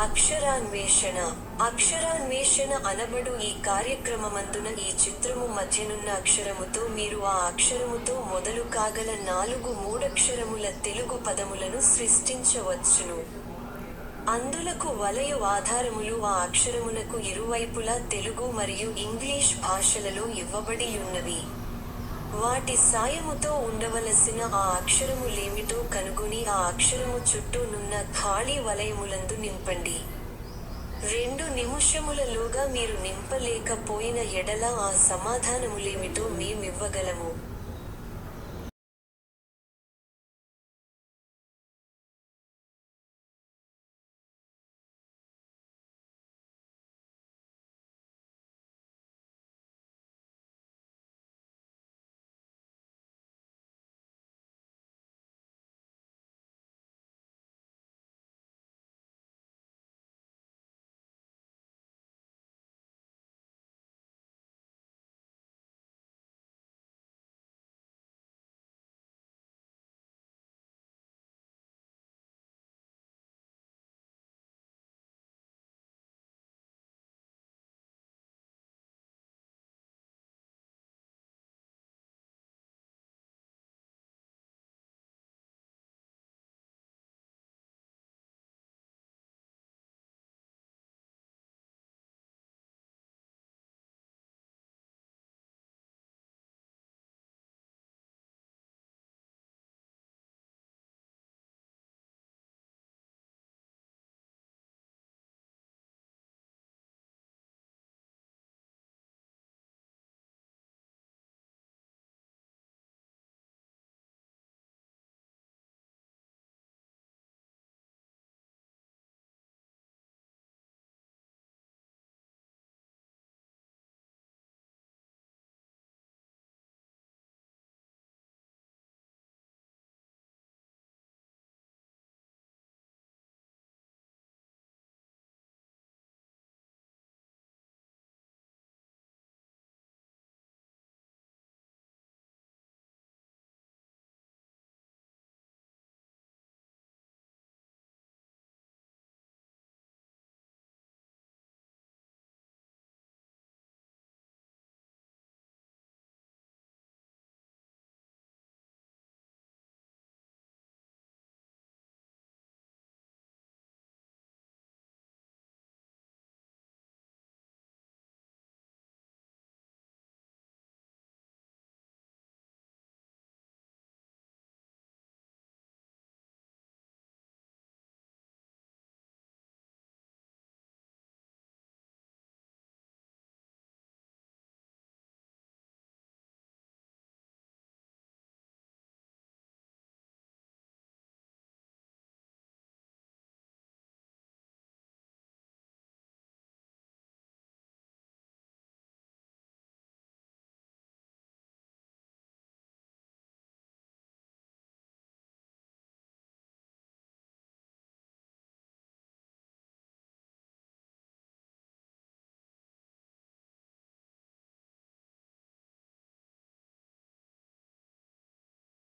అక్షరాన్వేషణ. అక్షరాన్వేషణ అనబడు ఈ కార్యక్రమమందున ఈ చిత్రము మధ్యనున్న అక్షరముతో మీరు ఆ అక్షరముతో మొదలు కాగల 4 మూడక్షరముల తెలుగు పదములను సృష్టించవచ్చును. అందులకు వలయు ఆధారములు ఆ అక్షరమునకు ఇరువైపులా తెలుగు మరియు ఇంగ్లీష్ భాషలలో ఇవ్వబడియున్నవి. వాటి సాయముతో ఉండవలసిన ఆ అక్షరములేమిటో కనుగొని ఆ అక్షరము చుట్టూ నున్న ఖాళీ వలయములందు నింపండి. 2 నిముషములలోగా మీరు నింపలేకపోయిన ఎడల ఆ సమాధానములేమిటో మేమివ్వగలము.